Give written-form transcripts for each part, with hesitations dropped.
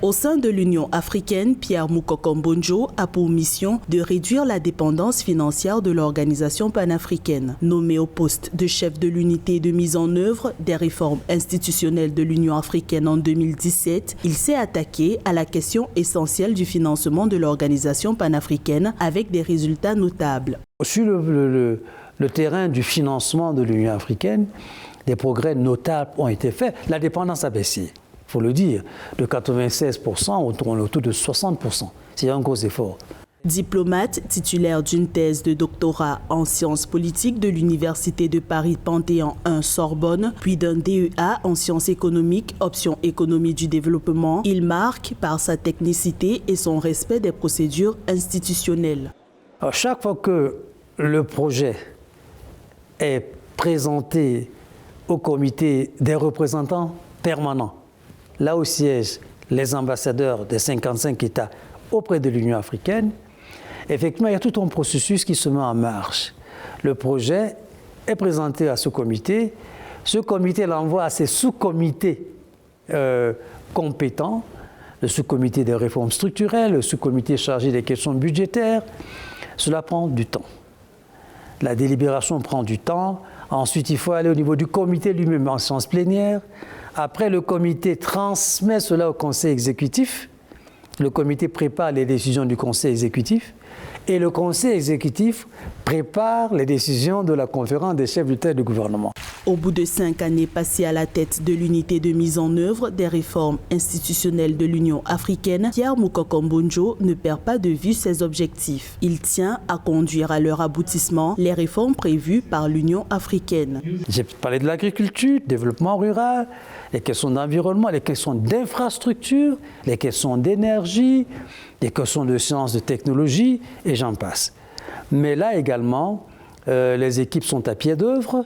Au sein de l'Union africaine, Pierre Mukoko Mbonjo a pour mission de réduire la dépendance financière de l'organisation panafricaine. Nommé au poste de chef de l'unité de mise en œuvre des réformes institutionnelles de l'Union africaine en 2017, il s'est attaqué à la question essentielle du financement de l'organisation panafricaine avec des résultats notables. Sur le terrain du financement de l'Union africaine, des progrès notables ont été faits. La dépendance a baissé, il faut le dire, de 96%, on tourne autour de 60%. C'est un gros effort. Diplomate, titulaire d'une thèse de doctorat en sciences politiques de l'Université de Paris Panthéon 1 Sorbonne, puis d'un DEA en sciences économiques, option économie du développement, il marque par sa technicité et son respect des procédures institutionnelles. Alors, chaque fois que le projet est présenté au comité des représentants permanents, là où siègent les ambassadeurs des 55 États auprès de l'Union africaine, effectivement, il y a tout un processus qui se met en marche. Le projet est présenté à ce comité l'envoie à ses sous-comités compétents, le sous-comité des réformes structurelles, le sous-comité chargé des questions budgétaires. Cela prend du temps. La délibération prend du temps. Ensuite, il faut aller au niveau du comité lui-même en séance plénière. Après, le comité transmet cela au conseil exécutif. Le comité prépare les décisions du conseil exécutif. Et le conseil exécutif prépare les décisions de la conférence des chefs d'État et de gouvernement. Au bout de 5 années passées à la tête de l'unité de mise en œuvre des réformes institutionnelles de l'Union africaine, Pierre Mukoko Mbonjo ne perd pas de vue ses objectifs. Il tient à conduire à leur aboutissement les réformes prévues par l'Union africaine. J'ai parlé de l'agriculture, du développement rural, les questions d'environnement, les questions d'infrastructure, les questions d'énergie, les questions de sciences, de technologie, et j'en passe. Mais là également, les équipes sont à pied d'œuvre,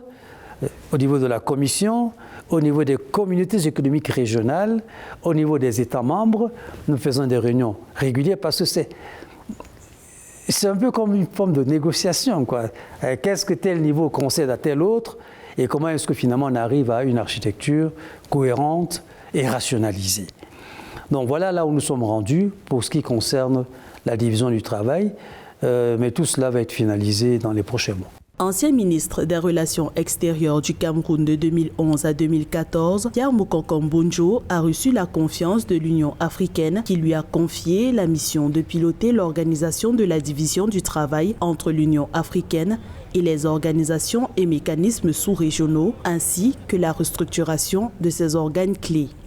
au niveau de la Commission, au niveau des communautés économiques régionales, au niveau des États membres. Nous faisons des réunions régulières parce que c'est un peu comme une forme de négociation, quoi. Qu'est-ce que tel niveau concède à tel autre et comment est-ce que finalement on arrive à une architecture cohérente et rationalisée. Donc voilà là où nous sommes rendus pour ce qui concerne la division du travail, mais tout cela va être finalisé dans les prochains mois. Ancien ministre des Relations extérieures du Cameroun de 2011 à 2014, Pierre Mukoko Mbonjo a reçu la confiance de l'Union africaine qui lui a confié la mission de piloter l'organisation de la division du travail entre l'Union africaine et les organisations et mécanismes sous-régionaux, ainsi que la restructuration de ses organes clés.